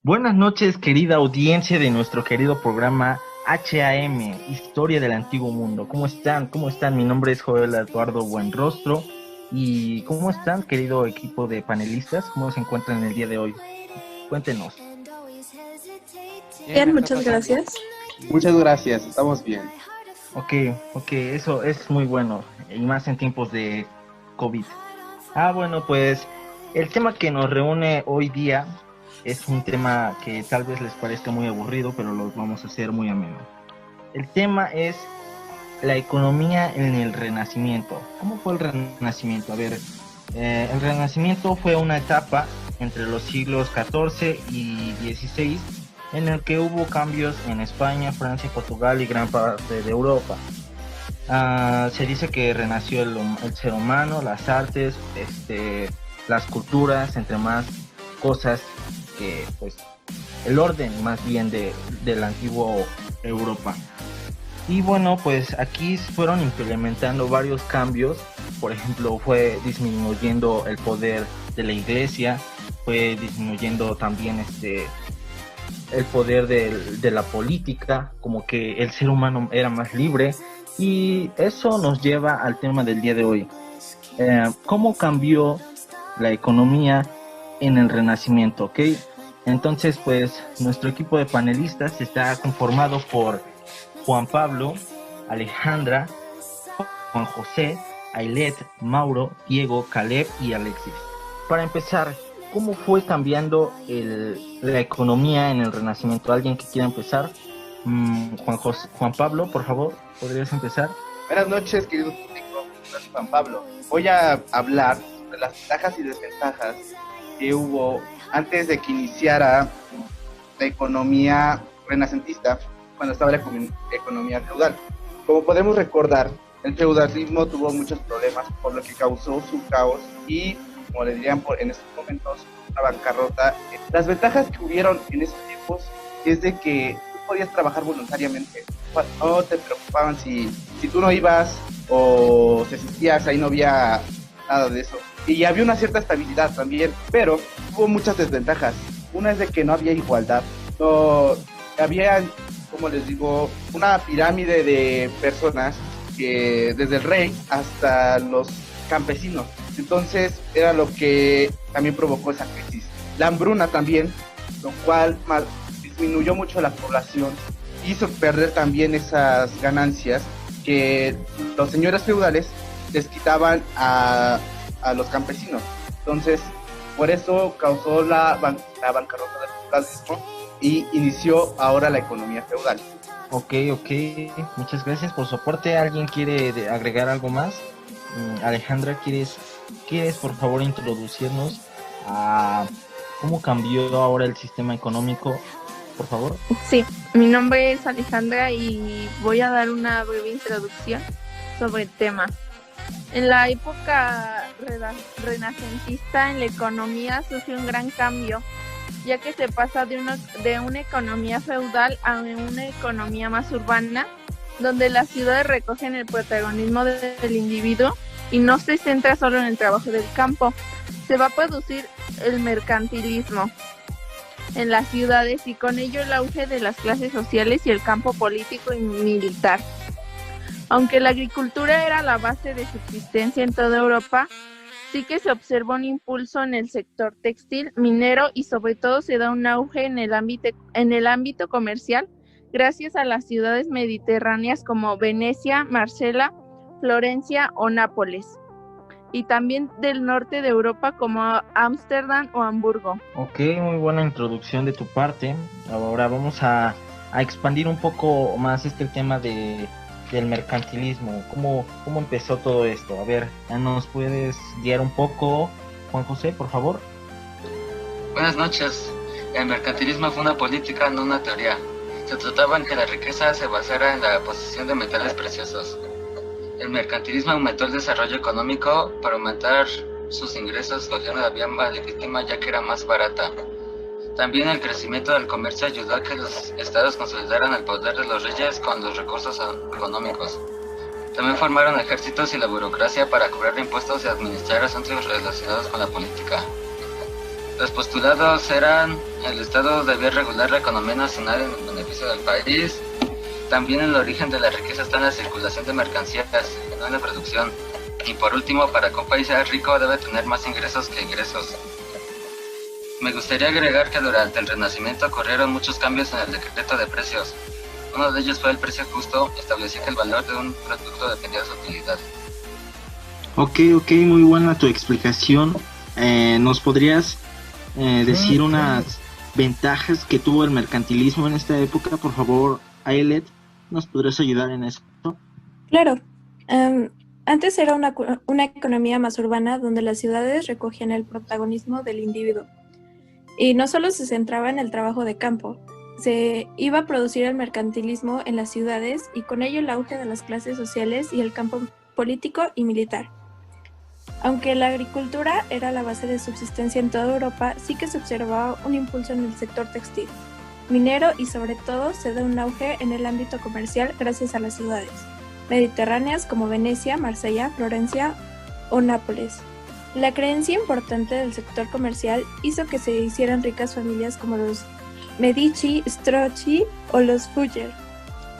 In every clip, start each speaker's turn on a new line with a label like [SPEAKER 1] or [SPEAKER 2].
[SPEAKER 1] Buenas noches, querida audiencia de nuestro querido programa HAM, Historia del Antiguo Mundo. ¿Cómo están? ¿Cómo están? Mi nombre es Joel Eduardo Buenrostro. ¿Y cómo están, querido equipo de panelistas? ¿Cómo se encuentran el día de hoy? Cuéntenos.
[SPEAKER 2] Bien,
[SPEAKER 3] Bien,
[SPEAKER 2] muchas
[SPEAKER 3] nosotros también.
[SPEAKER 2] gracias.
[SPEAKER 3] Muchas gracias, estamos bien.
[SPEAKER 1] Ok, eso es muy bueno, y más en tiempos de COVID. Bueno, pues el tema que nos reúne hoy día es un tema que tal vez les parezca muy aburrido, pero lo vamos a hacer muy ameno. El tema es la economía en el Renacimiento. ¿Cómo fue el Renacimiento? A ver, el Renacimiento fue una etapa entre los siglos XIV y XVI en el que hubo cambios en España, Francia, Portugal y gran parte de Europa. Se dice que renació el ser humano, las artes, las culturas, entre más cosas que, pues, el orden más bien del antiguo Europa. Y bueno, pues aquí fueron implementando varios cambios. Por ejemplo, fue disminuyendo el poder de la iglesia, fue disminuyendo también el poder de la política, como que el ser humano era más libre. Y eso nos lleva al tema del día de hoy. ¿Cómo cambió la economía en el Renacimiento? ¿Ok? Entonces, pues nuestro equipo de panelistas está conformado por Juan Pablo, Alejandra, Juan José, Ailet, Mauro, Diego, Caleb y Alexis. Para empezar, ¿cómo fue cambiando la economía en el Renacimiento? ¿Alguien que quiera empezar? Juan Pablo, por favor, ¿podrías empezar?
[SPEAKER 3] Buenas noches, querido público. Soy Juan Pablo. Voy a hablar sobre las ventajas y desventajas que hubo antes de que iniciara la economía renacentista, cuando estaba la economía feudal. Como podemos recordar, el feudalismo tuvo muchos problemas, por lo que causó su caos y, como le dirían en estos momentos, una bancarrota. Las ventajas que hubieron en esos tiempos es de que tú podías trabajar voluntariamente. No te preocupaban si tú no ibas o si asistías, ahí no había nada de eso. Y había una cierta estabilidad también, pero hubo muchas desventajas. Una es de que no había igualdad. No había, como les digo, una pirámide de personas que desde el rey hasta los campesinos. Entonces era lo que también provocó esa crisis. La hambruna también, lo cual disminuyó mucho la población, hizo perder también esas ganancias que los señores feudales les quitaban a los campesinos. Entonces, por eso causó la bancarrota del feudalismo y inició ahora la economía feudal.
[SPEAKER 1] Ok, muchas gracias por su aporte. ¿Alguien quiere agregar algo más? Alejandra, ¿quieres por favor introducirnos a cómo cambió ahora el sistema económico, por favor?
[SPEAKER 2] Sí, mi nombre es Alejandra y voy a dar una breve introducción sobre el tema. En la época renacentista en la economía surgió un gran cambio, ya que se pasa de una economía feudal a una economía más urbana, donde las ciudades recogen el protagonismo del individuo y no se centra solo en el trabajo del campo. Se va a producir el mercantilismo en las ciudades y con ello el auge de las clases sociales y el campo político y militar. Aunque la agricultura era la base de subsistencia en toda Europa, sí que se observa un impulso en el sector textil, minero y sobre todo se da un auge en el ámbito comercial gracias a las ciudades mediterráneas como Venecia, Marsella, Florencia o Nápoles, y también del norte de Europa como Ámsterdam o Hamburgo.
[SPEAKER 1] Ok, muy buena introducción de tu parte. Ahora vamos a expandir un poco más el tema del mercantilismo. ¿Cómo empezó todo esto? A ver, ¿ya nos puedes guiar un poco, Juan José, por favor?
[SPEAKER 4] Buenas noches. El mercantilismo fue una política, no una teoría. Se trataba en que la riqueza se basara en la posesión de metales preciosos. El mercantilismo aumentó el desarrollo económico. Para aumentar sus ingresos, cogieron la vía más legítima ya que era más barata. También el crecimiento del comercio ayudó a que los estados consolidaran el poder de los reyes con los recursos económicos. También formaron ejércitos y la burocracia para cobrar impuestos y administrar asuntos relacionados con la política. Los postulados eran: el Estado debía regular la economía nacional en el beneficio del país. También el origen de la riqueza está en la circulación de mercancías, no en la producción. Y por último, para que un país sea rico debe tener más ingresos que ingresos. Me gustaría agregar que durante el Renacimiento ocurrieron muchos cambios en el decreto de precios. Uno de ellos fue el precio justo, establecía que el valor de un producto dependía de su utilidad.
[SPEAKER 1] Ok, muy buena tu explicación. ¿Nos podrías decir unas ventajas que tuvo el mercantilismo en esta época? Por favor, Ailet, ¿nos podrías ayudar en eso?
[SPEAKER 5] Claro. Antes era una economía más urbana donde las ciudades recogían el protagonismo del individuo. Y no solo se centraba en el trabajo de campo, se iba a producir el mercantilismo en las ciudades y con ello el auge de las clases sociales y el campo político y militar. Aunque la agricultura era la base de subsistencia en toda Europa, sí que se observaba un impulso en el sector textil, minero y sobre todo se da un auge en el ámbito comercial gracias a las ciudades mediterráneas como Venecia, Marsella, Florencia o Nápoles. La creencia importante del sector comercial hizo que se hicieran ricas familias como los Medici, Strozzi o los Fugger,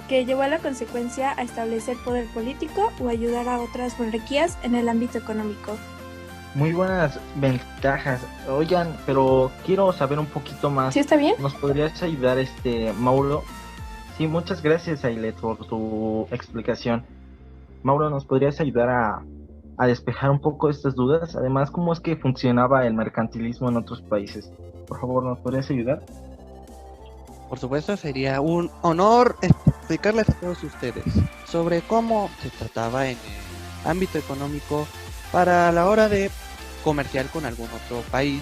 [SPEAKER 5] que llevó a la consecuencia a establecer poder político o ayudar a otras monarquías en el ámbito económico.
[SPEAKER 1] Muy buenas ventajas. Oigan, pero quiero saber un poquito más.
[SPEAKER 5] ¿Sí está bien?
[SPEAKER 1] ¿Nos podrías ayudar, Mauro? Sí, muchas gracias, Ailet, por tu explicación. Mauro, ¿nos podrías ayudar a despejar un poco estas dudas? Además, ¿cómo es que funcionaba el mercantilismo en otros países? Por favor, ¿nos podrías ayudar?
[SPEAKER 6] Por supuesto, sería un honor explicarles a todos ustedes sobre cómo se trataba en el ámbito económico para la hora de comerciar con algún otro país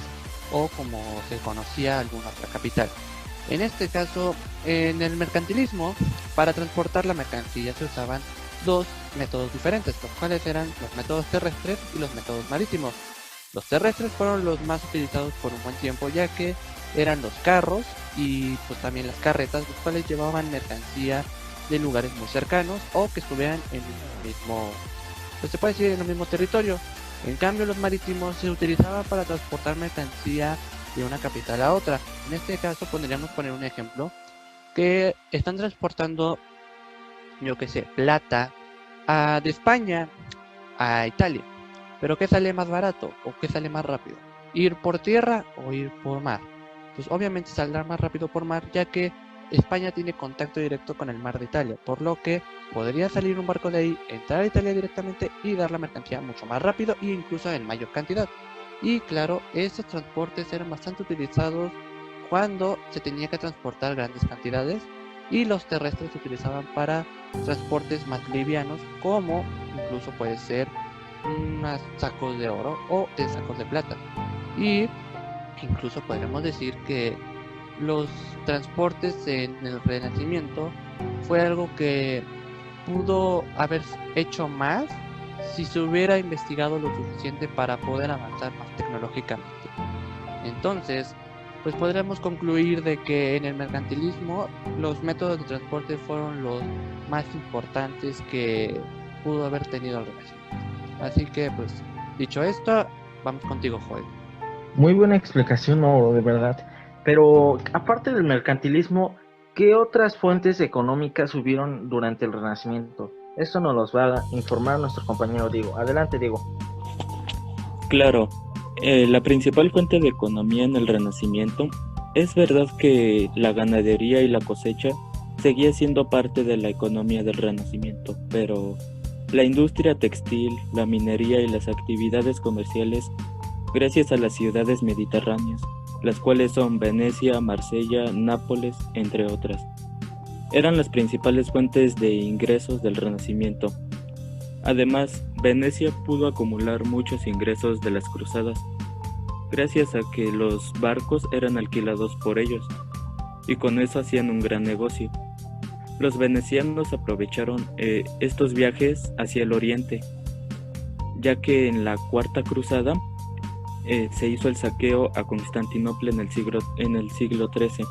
[SPEAKER 6] o como se conocía alguna otra capital. En este caso, en el mercantilismo, para transportar la mercancía se usaban dos métodos diferentes, los cuales eran los métodos terrestres y los métodos marítimos. Los terrestres fueron los más utilizados por un buen tiempo, ya que eran los carros y pues también las carretas, los cuales llevaban mercancía de lugares muy cercanos o que estuvieran en el mismo, pues se puede decir en el mismo territorio. En cambio, los marítimos se utilizaban para transportar mercancía de una capital a otra. En este caso podríamos poner un ejemplo que están transportando, yo que sé, plata de España a Italia. Pero ¿qué sale más barato o qué sale más rápido? ¿Ir por tierra o ir por mar? Pues obviamente saldrá más rápido por mar, ya que España tiene contacto directo con el mar de Italia, por lo que podría salir un barco de ahí, entrar a Italia directamente y dar la mercancía mucho más rápido e incluso en mayor cantidad. Y claro, estos transportes eran bastante utilizados cuando se tenía que transportar grandes cantidades y los terrestres se utilizaban para transportes más livianos, como incluso puede ser unos sacos de oro o de sacos de plata. Y incluso podríamos decir que los transportes en el Renacimiento fue algo que pudo haber hecho más si se hubiera investigado lo suficiente para poder avanzar más tecnológicamente. Entonces, pues podríamos concluir de que en el mercantilismo los métodos de transporte fueron los más importantes que pudo haber tenido el Renacimiento. Así que, pues, dicho esto, vamos contigo, Joel.
[SPEAKER 1] Muy buena explicación, Mauro, de verdad. Pero aparte del mercantilismo, ¿qué otras fuentes económicas hubieron durante el Renacimiento? Eso nos los va a informar nuestro compañero Diego. Adelante, Diego.
[SPEAKER 7] Claro, la principal fuente de economía en el Renacimiento es verdad que la ganadería y la cosecha seguía siendo parte de la economía del Renacimiento, pero la industria textil, la minería y las actividades comerciales, gracias a las ciudades mediterráneas, las cuales son Venecia, Marsella, Nápoles, entre otras, eran las principales fuentes de ingresos del Renacimiento. Además, Venecia pudo acumular muchos ingresos de las cruzadas, gracias a que los barcos eran alquilados por ellos, y con eso hacían un gran negocio. Los venecianos aprovecharon estos viajes hacia el oriente, ya que en la Cuarta Cruzada se hizo el saqueo a Constantinopla en el siglo XIII.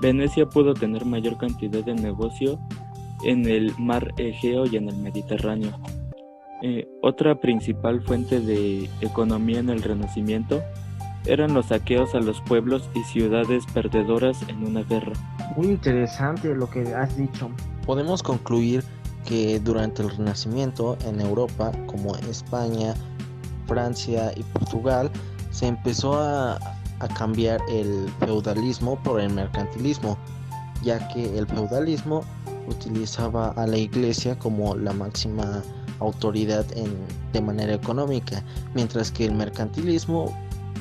[SPEAKER 7] Venecia pudo tener mayor cantidad de negocio en el mar Egeo y en el Mediterráneo. Otra principal fuente de economía en el Renacimiento eran los saqueos a los pueblos y ciudades perdedoras en una guerra.
[SPEAKER 1] Muy interesante lo que has dicho.
[SPEAKER 8] Podemos concluir que durante el Renacimiento en Europa, como España, Francia y Portugal, se empezó a cambiar el feudalismo por el mercantilismo, ya que el feudalismo utilizaba a la iglesia como la máxima autoridad de manera económica, mientras que el mercantilismo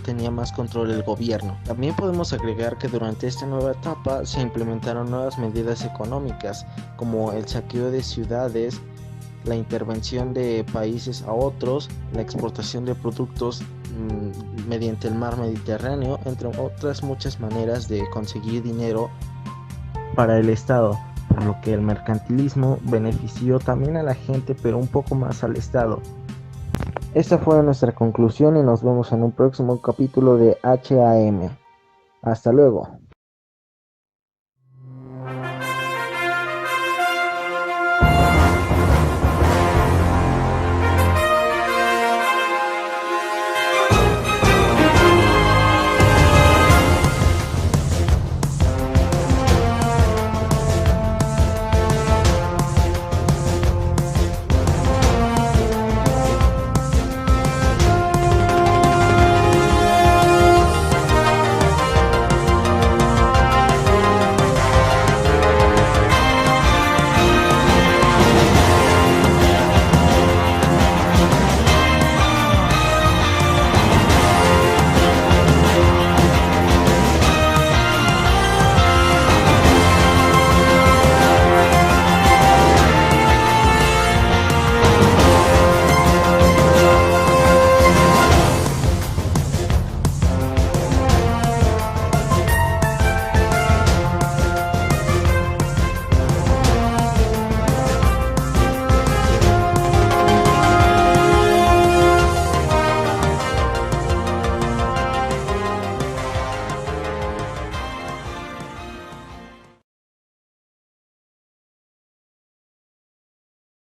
[SPEAKER 8] tenía más control del gobierno. También podemos agregar que durante esta nueva etapa se implementaron nuevas medidas económicas, como el saqueo de ciudades, la intervención de países a otros, la exportación de productos mediante el mar Mediterráneo, entre otras muchas maneras de conseguir dinero para el Estado, por lo que el mercantilismo benefició también a la gente, pero un poco más al Estado. Esta fue nuestra conclusión y nos vemos en un próximo capítulo de HAM. Hasta luego.